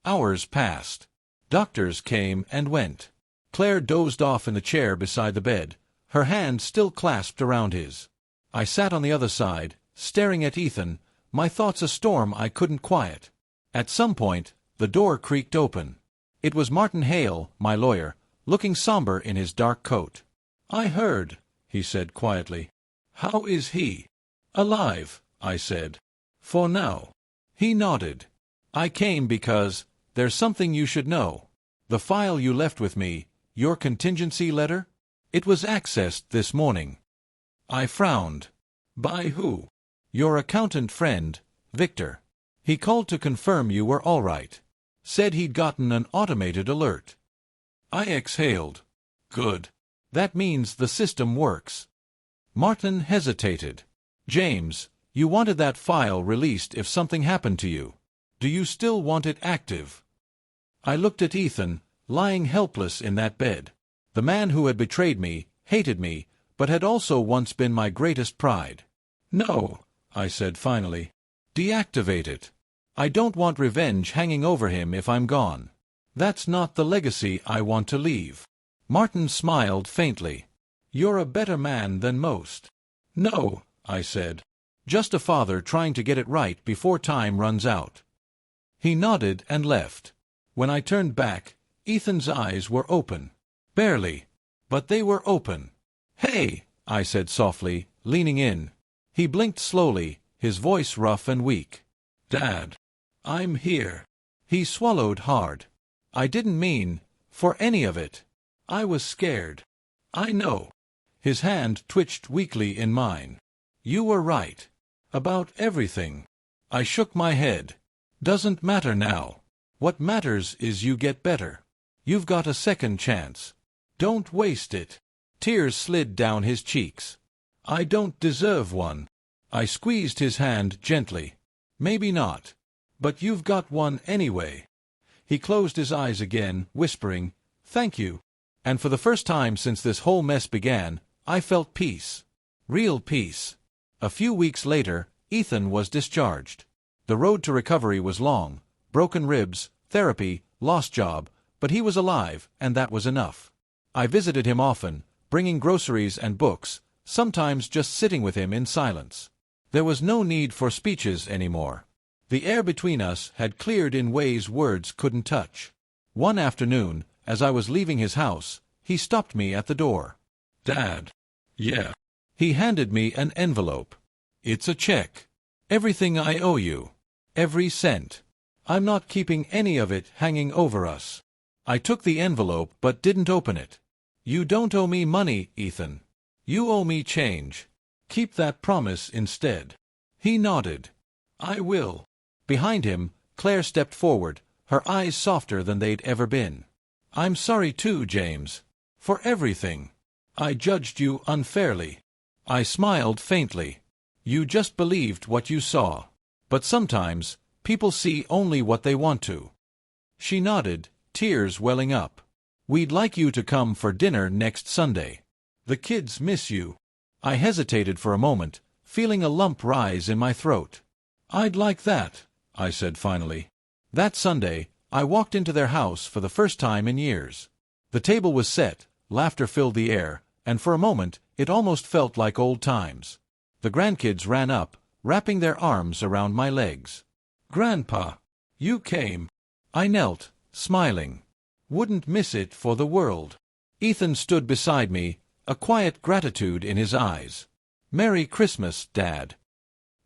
Hours passed. Doctors came and went. Claire dozed off in the chair beside the bed, her hand still clasped around his. I sat on the other side, staring at Ethan, my thoughts a storm I couldn't quiet. At some point, the door creaked open. It was Martin Hale, my lawyer, looking somber in his dark coat. "I heard," he said quietly. "How is he?" "Alive," I said. "For now." He nodded. "I came because there's something you should know. The file you left with me, your contingency letter? It was accessed this morning." I frowned. "By who?" "Your accountant friend, Victor. He called to confirm you were all right. Said he'd gotten an automated alert." I exhaled. "Good. That means the system works." Martin hesitated. "James, you wanted that file released if something happened to you. Do you still want it active?" I looked at Ethan, lying helpless in that bed. The man who had betrayed me, hated me, but had also once been my greatest pride. "No," I said finally. "Deactivate it. I don't want revenge hanging over him if I'm gone. That's not the legacy I want to leave." Martin smiled faintly. "You're a better man than most." "No," I said. "Just a father trying to get it right before time runs out." He nodded and left. When I turned back, Ethan's eyes were open. Barely, but they were open. "Hey," I said softly, leaning in. He blinked slowly, his voice rough and weak. "Dad, I'm here." He swallowed hard. "I didn't mean for any of it. I was scared." "I know." His hand twitched weakly in mine. "You were right. About everything." I shook my head. "Doesn't matter now. What matters is you get better. You've got a second chance. Don't waste it." Tears slid down his cheeks. "I don't deserve one." I squeezed his hand gently. "Maybe not. But you've got one anyway." He closed his eyes again, whispering, "Thank you." And for the first time since this whole mess began, I felt peace. Real peace. A few weeks later, Ethan was discharged. The road to recovery was long. Broken ribs, therapy, lost job, but he was alive, and that was enough. I visited him often, bringing groceries and books, sometimes just sitting with him in silence. There was no need for speeches anymore. The air between us had cleared in ways words couldn't touch. One afternoon, as I was leaving his house, he stopped me at the door. "Dad." "Yeah." He handed me an envelope. "It's a check. Everything I owe you. Every cent. I'm not keeping any of it hanging over us." I took the envelope but didn't open it. "You don't owe me money, Ethan. You owe me change. Keep that promise instead." He nodded. "I will." Behind him, Claire stepped forward, her eyes softer than they'd ever been. "I'm sorry too, James. For everything. I judged you unfairly." I smiled faintly. "You just believed what you saw. But sometimes, people see only what they want to." She nodded, tears welling up. "We'd like you to come for dinner next Sunday. The kids miss you." I hesitated for a moment, feeling a lump rise in my throat. "I'd like that," I said finally. That Sunday, I walked into their house for the first time in years. The table was set, laughter filled the air, and for a moment, it almost felt like old times. The grandkids ran up, wrapping their arms around my legs. "Grandpa, you came." I knelt, smiling. "Wouldn't miss it for the world." Ethan stood beside me, a quiet gratitude in his eyes. "Merry Christmas, Dad."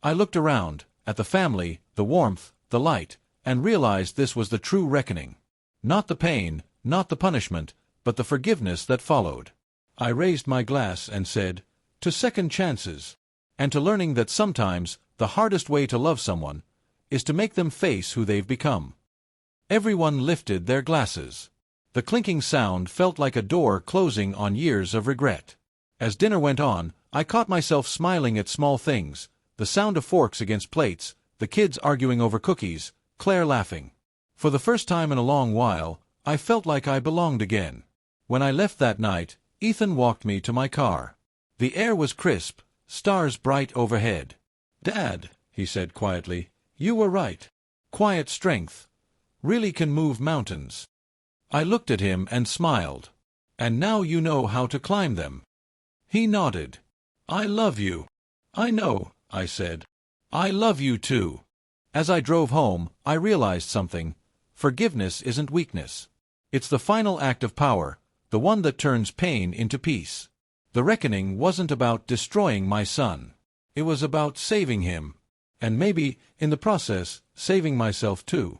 I looked around, at the family, the warmth, the light, and realized this was the true reckoning. Not the pain, not the punishment, but the forgiveness that followed. I raised my glass and said, "To second chances, and to learning that sometimes the hardest way to love someone is to make them face who they've become." Everyone lifted their glasses. The clinking sound felt like a door closing on years of regret. As dinner went on, I caught myself smiling at small things, the sound of forks against plates, the kids arguing over cookies, Claire laughing. For the first time in a long while, I felt like I belonged again. When I left that night, Ethan walked me to my car. The air was crisp, stars bright overhead. "Dad," he said quietly, "you were right. Quiet strength really can move mountains." I looked at him and smiled. "And now you know how to climb them." He nodded. "I love you." "I know," I said. "I love you too." As I drove home, I realized something. Forgiveness isn't weakness. It's the final act of power, the one that turns pain into peace. The reckoning wasn't about destroying my son. It was about saving him. And maybe, in the process, saving myself too.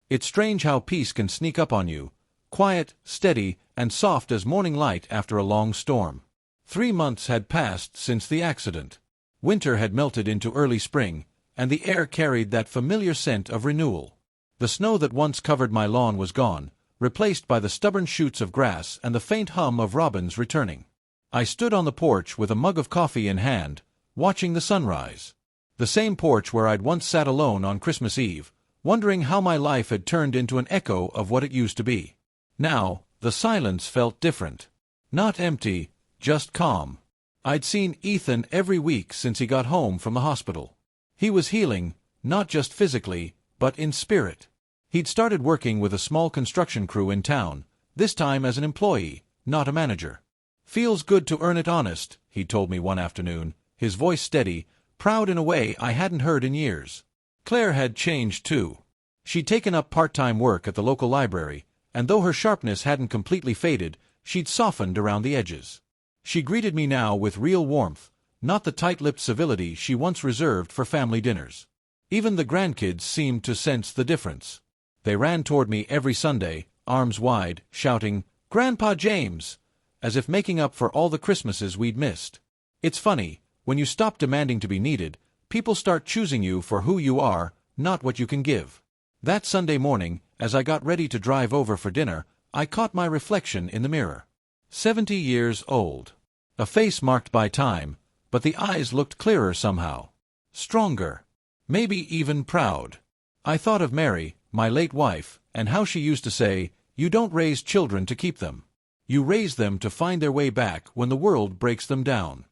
It's strange how peace can sneak up on you, quiet, steady, and soft as morning light after a long storm. 3 months had passed since the accident. Winter had melted into early spring, and the air carried that familiar scent of renewal. The snow that once covered my lawn was gone, replaced by the stubborn shoots of grass and the faint hum of robins returning. I stood on the porch with a mug of coffee in hand, watching the sunrise. The same porch where I'd once sat alone on Christmas Eve, wondering how my life had turned into an echo of what it used to be. Now, the silence felt different. Not empty, just calm. I'd seen Ethan every week since he got home from the hospital. He was healing, not just physically, but in spirit. He'd started working with a small construction crew in town, this time as an employee, not a manager. "Feels good to earn it honest," he told me one afternoon, his voice steady, proud in a way I hadn't heard in years. Claire had changed too. She'd taken up part-time work at the local library, and though her sharpness hadn't completely faded, she'd softened around the edges. She greeted me now with real warmth, not the tight-lipped civility she once reserved for family dinners. Even the grandkids seemed to sense the difference. They ran toward me every Sunday, arms wide, shouting, "Grandpa James!" as if making up for all the Christmases we'd missed. It's funny, when you stop demanding to be needed, people start choosing you for who you are, not what you can give. That Sunday morning, as I got ready to drive over for dinner, I caught my reflection in the mirror. 70 years old. A face marked by time, but the eyes looked clearer somehow. Stronger. Maybe even proud. I thought of Mary, my late wife, and how she used to say, "You don't raise children to keep them. You raise them to find their way back when the world breaks them down."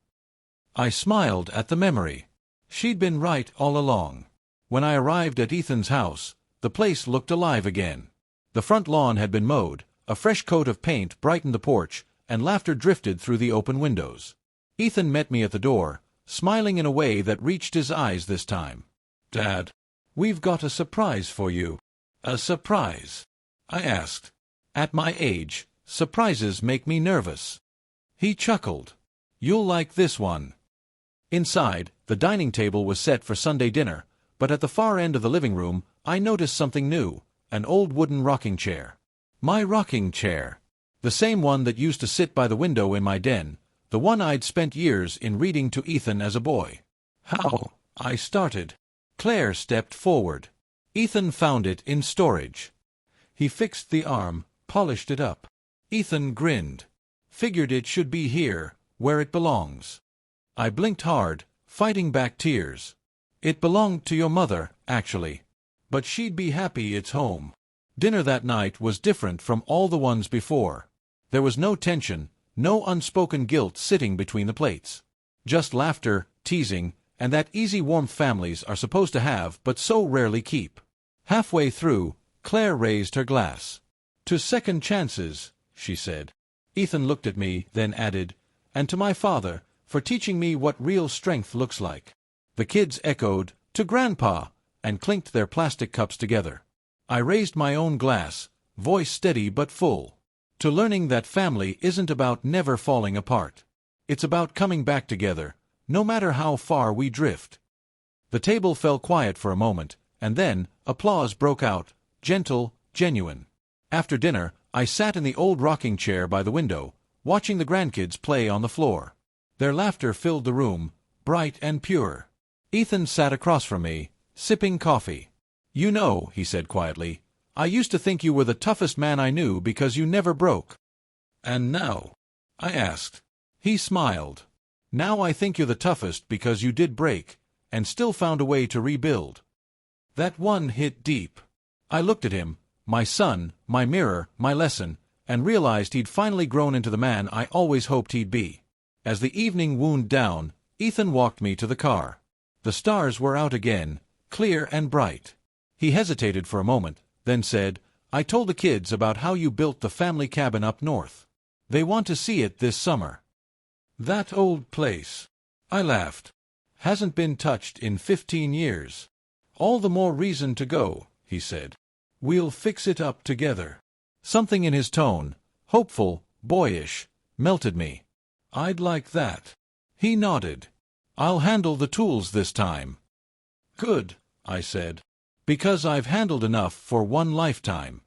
I smiled at the memory. She'd been right all along. When I arrived at Ethan's house, the place looked alive again. The front lawn had been mowed, a fresh coat of paint brightened the porch, and laughter drifted through the open windows. Ethan met me at the door, smiling in a way that reached his eyes this time. "Dad, we've got a surprise for you." "A surprise?" I asked. At my age, surprises make me nervous. He chuckled. "You'll like this one." Inside, the dining table was set for Sunday dinner, but at the far end of the living room, I noticed something new, an old wooden rocking chair. My rocking chair. The same one that used to sit by the window in my den, the one I'd spent years in reading to Ethan as a boy. "How?" I started. Claire stepped forward. "Ethan found it in storage." He fixed the arm, polished it up. Ethan grinned. "Figured it should be here, where it belongs." I blinked hard, fighting back tears. "It belonged to your mother, actually. But she'd be happy it's home." Dinner that night was different from all the ones before. There was no tension, no unspoken guilt sitting between the plates. Just laughter, teasing, and that easy warmth families are supposed to have but so rarely keep. Halfway through, Claire raised her glass. "To second chances," she said. Ethan looked at me, then added, "And to my father, for teaching me what real strength looks like." The kids echoed, "To Grandpa," and clinked their plastic cups together. I raised my own glass, voice steady but full. "To learning that family isn't about never falling apart. It's about coming back together, no matter how far we drift." The table fell quiet for a moment, and then applause broke out, gentle, genuine. After dinner, I sat in the old rocking chair by the window, watching the grandkids play on the floor. Their laughter filled the room, bright and pure. Ethan sat across from me, sipping coffee. "You know," he said quietly, "I used to think you were the toughest man I knew because you never broke." "And now?" I asked. He smiled. "Now I think you're the toughest because you did break, and still found a way to rebuild." That one hit deep. I looked at him, my son, my mirror, my lesson, and realized he'd finally grown into the man I always hoped he'd be. As the evening wound down, Ethan walked me to the car. The stars were out again, clear and bright. He hesitated for a moment, then said, "I told the kids about how you built the family cabin up north. They want to see it this summer." "That old place," I laughed, "hasn't been touched in 15 years. "All the more reason to go," he said. "We'll fix it up together." Something in his tone, hopeful, boyish, melted me. "I'd like that." He nodded. "I'll handle the tools this time." "Good," I said, "because I've handled enough for one lifetime."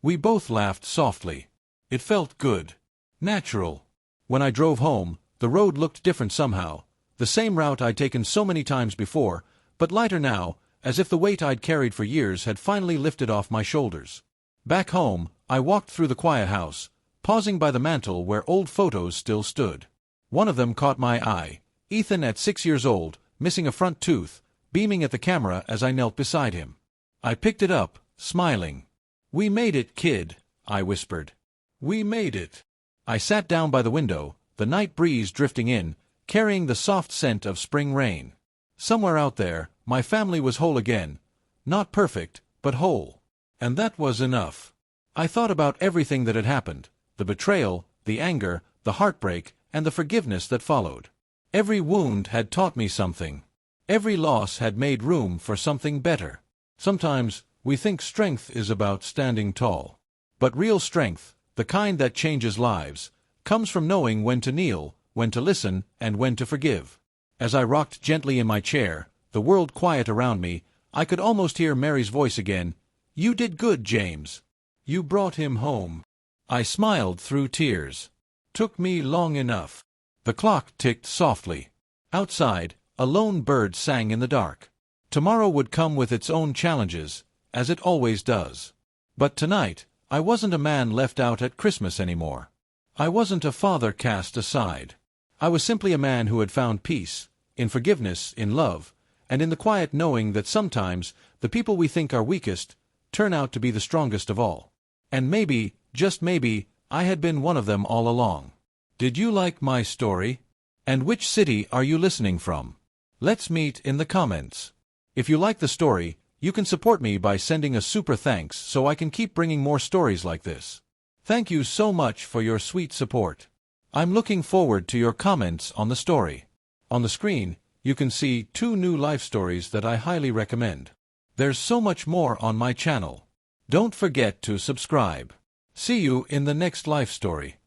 We both laughed softly. It felt good. Natural. When I drove home, the road looked different somehow, the same route I'd taken so many times before, but lighter now, as if the weight I'd carried for years had finally lifted off my shoulders. Back home, I walked through the quiet house, pausing by the mantel where old photos still stood. One of them caught my eye, Ethan at 6 years old, missing a front tooth, beaming at the camera as I knelt beside him. I picked it up, smiling. "We made it, kid," I whispered. "We made it." I sat down by the window, the night breeze drifting in, carrying the soft scent of spring rain. Somewhere out there, my family was whole again. Not perfect, but whole. And that was enough. I thought about everything that had happened, the betrayal, the anger, the heartbreak, and the forgiveness that followed. Every wound had taught me something. Every loss had made room for something better. Sometimes, we think strength is about standing tall. But real strength, the kind that changes lives, comes from knowing when to kneel, when to listen, and when to forgive. As I rocked gently in my chair, the world quiet around me, I could almost hear Mary's voice again. "You did good, James. You brought him home." I smiled through tears. "Took me long enough." The clock ticked softly. Outside, a lone bird sang in the dark. Tomorrow would come with its own challenges, as it always does. But tonight, I wasn't a man left out at Christmas anymore. I wasn't a father cast aside. I was simply a man who had found peace, in forgiveness, in love, and in the quiet knowing that sometimes the people we think are weakest turn out to be the strongest of all. And maybe, just maybe, I had been one of them all along. Did you like my story? And which city are you listening from? Let's meet in the comments. If you like the story, you can support me by sending a super thanks so I can keep bringing more stories like this. Thank you so much for your sweet support. I'm looking forward to your comments on the story. On the screen, you can see 2 new life stories that I highly recommend. There's so much more on my channel. Don't forget to subscribe. See you in the next life story.